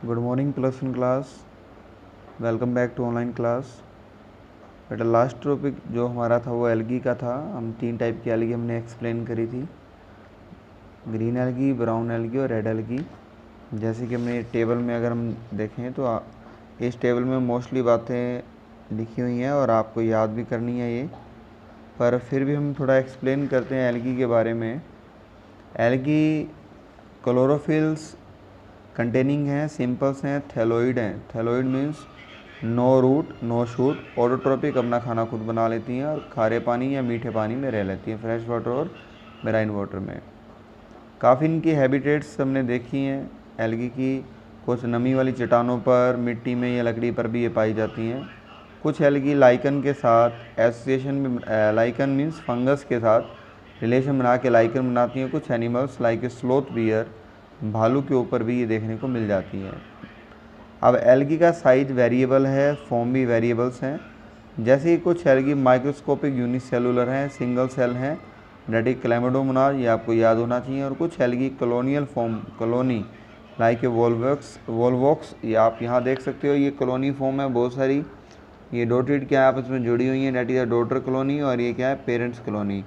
Good morning plus one class. Welcome back to online class. बेटा last topic जो हमारा था वो एल्गी का था। हम 3 टाइप की एल्गी हमने एक्सप्लेन करी थी, ग्रीन एल्गी, ब्राउन एल्गी और रेड एल्गी। जैसे कि हमने टेबल में अगर हम देखें तो इस टेबल में मोस्टली बातें लिखी हुई हैं और आपको याद भी करनी है ये, पर फिर भी हम थोड़ा एक्सप्लेन करते हैं एल्गी के बारे में। एल्गी क्लोरोफिल्स कंटेनिंग हैं, सिंपल्स हैं, थैलोइड हैं। Thalloid means no root no shoot, autotrophic, अपना खाना खुद बना लेती हैं और खारे पानी या मीठे पानी में रह लेती हैं, फ्रेश वाटर और मेराइन वाटर में। काफ़ी इनकी हैबिटेट्स हमने देखी हैं एल्गी की। कुछ नमी वाली चट्टानों पर, मिट्टी में या लकड़ी पर भी ये पाई जाती हैं। कुछ एल्गी लाइकन के साथ एसोसिएशन में, लाइकन मीन्स फंगस के साथ रिलेशन बना के लाइकन बनाती हैं। कुछ एनिमल्स लाइक स्लोथ बियर, भालू के ऊपर भी ये देखने को मिल जाती हैं। अब एल्गी का साइज वेरिएबल है, फॉर्म भी वेरिएबल्स हैं। जैसे कि कुछ एल्गी माइक्रोस्कोपिक यूनिसेलुलर हैं, सिंगल सेल हैं, डेट इज क्लैमिडोमोनाज, ये आपको याद होना चाहिए। और कुछ algae colonial form, colony like volvox, ये आप यहाँ देख सकते हो, ये कॉलोनी फॉर्म है बहुत सारी। ये डॉटेड क्या है, आपस में जुड़ी हुई हैं, डेट इज डॉटर कॉलोनी, और ये क्या है, पेरेंट्स कॉलोनी।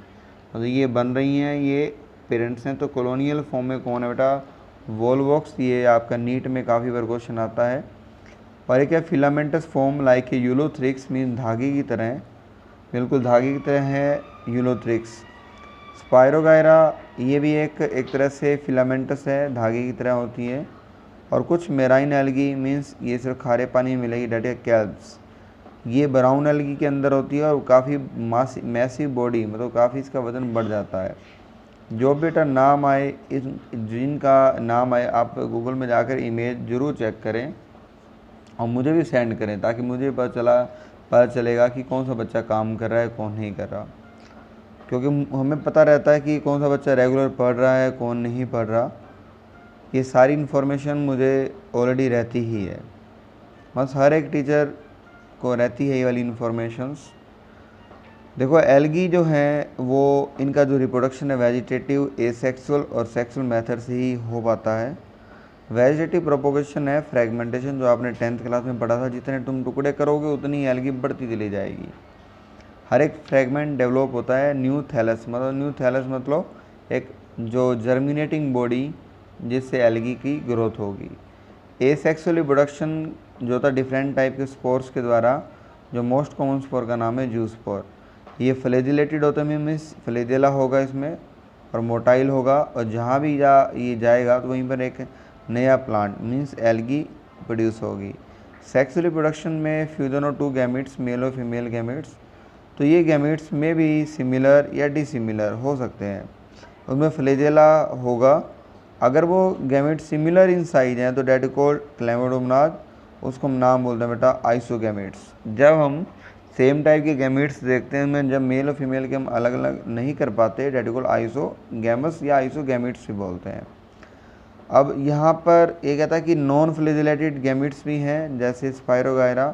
तो ये बन रही हैं, ये पेरेंट्स हैं। तो कॉलोनियल फॉर्म में कौन है बेटा, वोल्वोक्स। ये आपका नीट में काफ़ी बार क्वेश्चन आता है। और एक है filamentous form like Ulothrix, mean धागे की तरह है, बिल्कुल धागे की तरह है यूलोथ्रिक्स। स्पायरोगायरा, ये भी एक तरह से फिलामेंटस है, धागे की तरह होती है। और कुछ मेराइन एल्गी मीन्स ये सिर्फ खारे पानी में मिलेगी, डेट है कैल्प्स। ये ब्राउन एल्गी के अंदर होती है और काफ़ी मैसिव बॉडी, मतलब काफ़ी इसका वज़न बढ़ जाता है। जो बेटा नाम आए, इस जिनका नाम आए, आप गूगल में जाकर इमेज ज़रूर चेक करें और मुझे भी सेंड करें, ताकि मुझे पता चलेगा कि कौन सा बच्चा काम कर रहा है, कौन नहीं कर रहा। क्योंकि हमें पता रहता है कि कौन सा बच्चा रेगुलर पढ़ रहा है, कौन नहीं पढ़ रहा। ये सारी इन्फॉर्मेशन मुझे ऑलरेडी रहती ही है, बस हर एक टीचर को रहती है ये वाली इन्फॉर्मेशंस। देखो एल्गी जो हैं वो, इनका जो रिप्रोडक्शन है वेजिटेटिव, एसेक्सुअल और सेक्सुअल मेथड से ही हो पाता है। वेजिटेटिव प्रोपोगेशन है फ्रेगमेंटेशन, जो आपने 10th क्लास में पढ़ा था। जितने तुम टुकड़े करोगे उतनी एल्गी बढ़ती चली जाएगी। हर एक फ्रेगमेंट डेवलप होता है न्यू थैलस, मतलब एक जो जर्मिनेटिंग बॉडी, जिससे एल्गी की ग्रोथ होगी। एसेक्सुअल रिप्रोडक्शन जो था डिफरेंट टाइप के स्पोर्स के द्वारा, जो मोस्ट कॉमन स्पोर का नाम है जू स्पोर। ये फ्लैजिलेटेड होता है, मीन्स फ्लैजेला होगा इसमें और मोटाइल होगा, और जहाँ भी ये जाएगा तो वहीं पर एक नया प्लांट मीन्स एल्गी प्रोड्यूस होगी। सेक्सुअल रिप्रोडक्शन में फ्यूजन ऑफ 2 गैमेट्स, मेल और फीमेल गैमेट्स, तो ये गैमेट्स में भी सिमिलर या डिसिमिलर हो सकते हैं। उसमें फ्लैजेला होगा। अगर वो गैमेट सिमिलर इन साइज हैं तो डेट कॉल्ड क्लैमिडोमोनाज, उसको हम नाम बोलते हैं बेटा आइसोगैमेट्स। जब हम सेम टाइप के गैमेट्स देखते हैं, उनमें जब मेल और फीमेल के हम अलग अलग नहीं कर पाते, डेट कॉल्ड आइसोगैमस या आइसोगैमेट्स भी बोलते हैं। अब यहाँ पर ये कहता है कि नॉन फ्लैजिलेटेड गैमेट्स भी हैं, जैसे स्पायरोगायरा,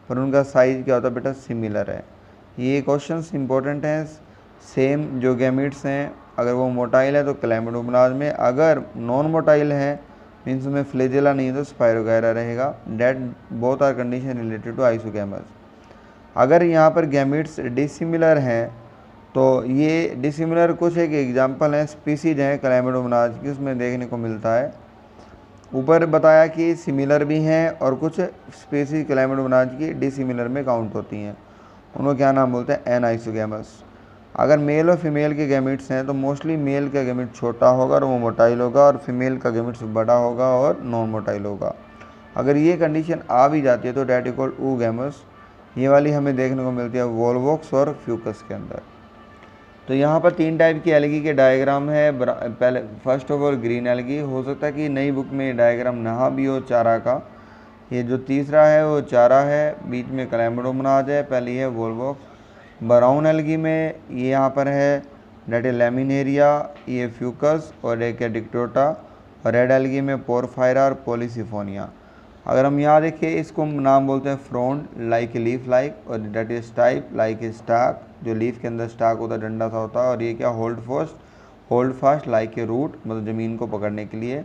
पर उनका साइज क्या होता है बेटा, सिमिलर है। ये क्वेश्चंस इंपॉर्टेंट हैं। सेम जो गैमेट्स हैं, अगर वो मोटाइल है तो क्लैमिडोमोनाज में, अगर नॉन मोटाइल है मीन्स में फ्लैजेला नहीं है तो स्पायरोगायरा रहेगा। That both are condition related to isogamous. अगर यहाँ पर गैमेट्स डिसिमिलर हैं तो ये डिसिमिलर कुछ एक एग्जांपल हैं, स्पीसीज हैं क्लैमिडोमोनाज की, उसमें देखने को मिलता है। ऊपर बताया कि सिमिलर भी हैं और कुछ स्पीसीज क्लैमिडोमोनाज की डिसिमिलर में काउंट होती हैं, उनको क्या नाम बोलते हैं, एनाइसोगैमस। अगर मेल और फीमेल के गैमेट्स हैं तो मोस्टली मेल का गैमेट छोटा होगा और वो मोटाइल होगा, और फीमेल का गैमेट्स बड़ा होगा और नॉन मोटाइल होगा। अगर ये कंडीशन आ भी जाती है तो डेट इज कॉल्ड oogamous। ये वाली हमें देखने को मिलती है वोल्वोक्स और फ्यूकस के अंदर। तो यहाँ पर 3 टाइप की एल्गी के डायग्राम है। पहले first of all green algae, हो सकता है कि नई बुक में डायग्राम ना भी हो चारा का। ये जो तीसरा है वो चारा है, बीच में क्लैमिडोमोनाज है, पहली है वोल्वोक्स। ब्राउन एल्गी में ये यहाँ पर है, डेट है लेमिनेरिया, ये फ्यूकस और एक है डिक्टोटा। और रेड एल्गी में पोरफायरा और पॉलीसिफोनिया। अगर हम यहाँ देखें, इसको हम नाम बोलते हैं फ्रोंड, लाइक लीफ लाइक, और that is type like stalk, जो लीफ के अंदर स्टाक होता है, डंडा सा होता है। और ये क्या, holdfast like a root, मतलब ज़मीन को पकड़ने के लिए।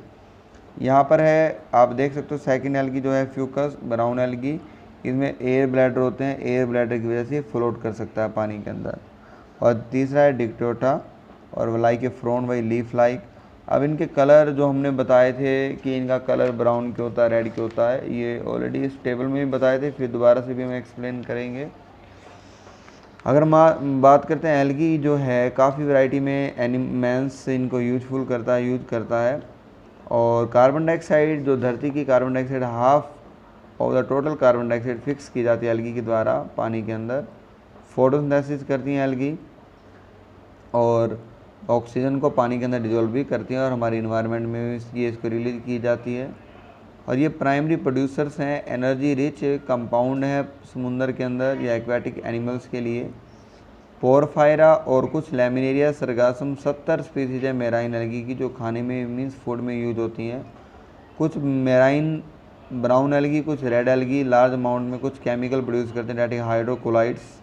यहाँ पर है आप देख सकते हो सेकंड एल्गी जो है फ्यूकस ब्राउन एल्गी, इसमें एयर ब्लैडर होते हैं, एयर ब्लैडर की वजह से फ्लोट कर सकता है पानी के अंदर। और तीसरा है डिक्टोटा और like a prone by leaf like. अब इनके कलर जो हमने बताए थे कि इनका कलर ब्राउन क्यों होता है, रेड क्यों होता है, ये ऑलरेडी इस टेबल में भी बताए थे, फिर दोबारा से भी हम एक्सप्लेन करेंगे। अगर बात करते हैं एल्गी जो है काफ़ी वैरायटी में एनिमल्स इनको यूज करता है। और कार्बन डाइऑक्साइड जो धरती की carbon dioxide half of the total carbon dioxide fix की जाती है एल्गी के द्वारा पानी के अंदर। फोटोसिंथेसिस करती हैं एल्गी और ऑक्सीजन को पानी के अंदर डिजोल्व भी करती हैं और हमारे इन्वायरमेंट में भी ये इसको रिलीज की जाती है। और ये प्राइमरी प्रोड्यूसर्स हैं, एनर्जी रिच कंपाउंड है समुंदर के अंदर या एक्वाटिक एनिमल्स के लिए। पोरफायरा और कुछ लैमिनेरिया सरगासम 70 स्पीसीज है मेराइन एल्गी की जो खाने में मीन्स फूड में यूज होती हैं। कुछ मेराइन ब्राउन एल्गी, कुछ रेड एल्गी लार्ज अमाउंट में कुछ केमिकल प्रोड्यूस करते हैं, डेट इज हाइड्रोकोलाइड्स।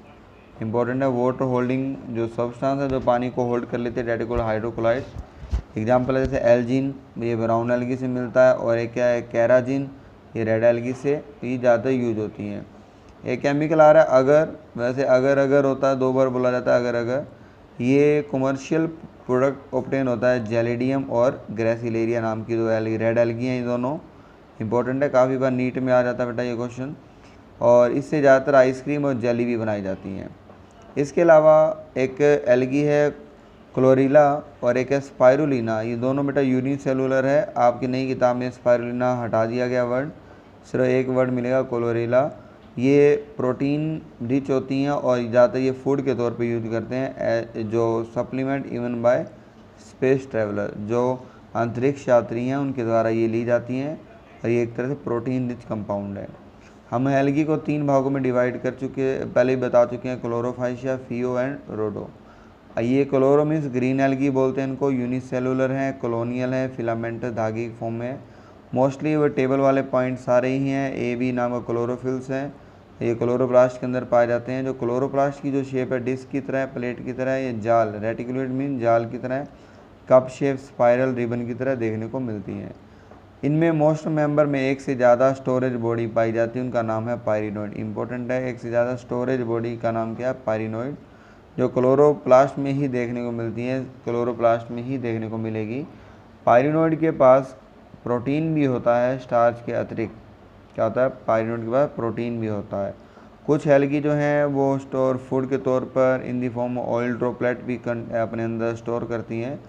इंपॉर्टेंट है वाटर होल्डिंग जो सब्सटेंस है जो पानी को होल्ड कर लेते हैं, डेट इज कॉल्ड हाइड्रोकोलाइड्स। एग्जाम्पल है जैसे एल्जिन, ये ब्राउन एल्गी से मिलता है, और एक क्या है कैराजिन, ये रेड एल्गी से ये ज़्यादा यूज होती हैं। एक केमिकल आ रहा है अगर, वैसे अगर होता है, 2 बार बोला जाता है अगर। ये कमर्शियल प्रोडक्ट ऑब्टेन होता है जेलिडियम और ग्रेसिलेरिया नाम की 2 एल्गी, रेड एल्गी हैं ये दोनों। इंपॉर्टेंट है, काफ़ी बार नीट में आ जाता है बेटा ये क्वेश्चन। और इससे ज़्यादातर आइसक्रीम और जेली भी बनाई जाती हैं। इसके अलावा एक एल्गी है क्लोरीला और एक है स्पाइरुलिना, ये दोनों बेटा यूनिसेलुलर है। आपकी नई किताब में स्पाइरुलिना हटा दिया गया वर्ड, सिर्फ एक वर्ड मिलेगा क्लोरीला। ये प्रोटीन रिच होती हैं और ज़्यादातर ये फूड के तौर पे यूज करते हैं जो supplement even bye space traveller, जो अंतरिक्ष यात्री हैं उनके द्वारा ये ली जाती हैं। और ये एक तरह से प्रोटीन रिच कंपाउंड है। हम एल्गी को 3 भागों में डिवाइड कर चुके, पहले ही बता चुके हैं, क्लोरोफाइशिया, फियो एंड रोडो। ये क्लोरो मीन्स ग्रीन एल्गी बोलते हैं इनको, यूनिसेलुलर हैं, कॉलोनियल है, फिलामेंटस धागे की फॉर्म में। मोस्टली वो टेबल वाले पॉइंट सारे ही हैं। ए बी नाम का क्लोरोफिल्स हैं, ये क्लोरोप्लास्ट के अंदर पाए जाते हैं। जो क्लोरोप्लास्ट की जो शेप है डिस्क की तरह, प्लेट की तरह, ये जाल रेटिकुलेट मीन जाल की तरह, कप शेप, स्पाइरल, रिबन की तरह देखने को मिलती हैं। इनमें मोस्ट मेंबर में एक से ज़्यादा स्टोरेज बॉडी पाई जाती है, उनका नाम है पायरिनोइड। इंपॉर्टेंट है, एक से ज़्यादा स्टोरेज बॉडी का नाम क्या है, पायरिनोइड, जो क्लोरोप्लास्ट में ही देखने को मिलती है, क्लोरोप्लास्ट में ही देखने को मिलेगी। पायरिनोइड के पास प्रोटीन भी होता है स्टार्च के अतिरिक्त। क्या होता है, पायरिनोइड के पास प्रोटीन भी होता है। कुछ एल्गी जो हैं वो स्टोर फूड के तौर पर इन दी फॉर्म ऑयल ड्रॉपलेट भी अपने अंदर स्टोर करती हैं।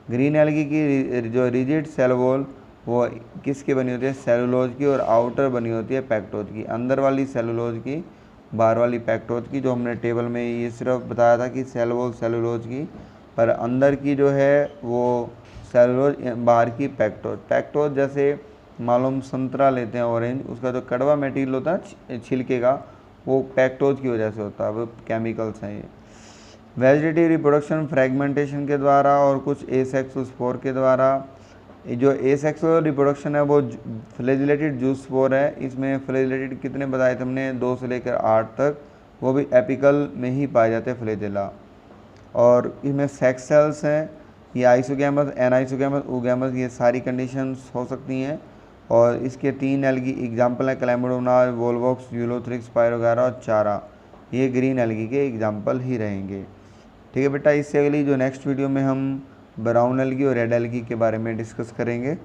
ग्रीन एल्गी की जो रिजिड सेल वॉल वो किसकी बनी होती है, सेलुलोज की, और आउटर बनी होती है पेक्टोज की। अंदर वाली सेलुलोज की, बाहर वाली पेक्टोज की। जो हमने टेबल में ये सिर्फ बताया था कि सेल वॉल सेलुलोज की, पर अंदर की जो है वो सेलुलोज, बाहर की पेक्टोज। पेक्टोज जैसे मालूम संतरा लेते हैं ऑरेंज, उसका जो कड़वा मटेरियल होता है छिलके का, वो पेक्टोज की वजह से होता है, वो केमिकल्स हैं ये। वेजिटेटिव रिप्रोडक्शन फ्रेगमेंटेशन के द्वारा और कुछ एसेक्सुअल स्पोर के द्वारा। जो एसेक्सुअल रिप्रोडक्शन है वो फ्लैजिलेटेड जूस स्पोर है। इसमें फ्लैजिलेटेड कितने बताए थे हमने, 2 से लेकर 8 तक, वो भी एपिकल में ही पाए जाते हैं फ्लैजिला। और इसमें सेक्स सेल्स हैं, ये आइसोगैमस, एनाइसोगैमस, ओगैमस, ये सारी कंडीशंस हो सकती हैं। और इसके 3 एल्गी एग्जाम्पल हैं, क्लैमिडोमोनास, वोल्वॉक्स, यूलोथ्रिक्स, पायरोगारा और चारा। ये ग्रीन एल्गी के एग्जाम्पल ही रहेंगे। ठीक है बेटा, इससे अगली जो नेक्स्ट वीडियो में हम ब्राउन एल्गी और रेड एल्गी के बारे में डिस्कस करेंगे।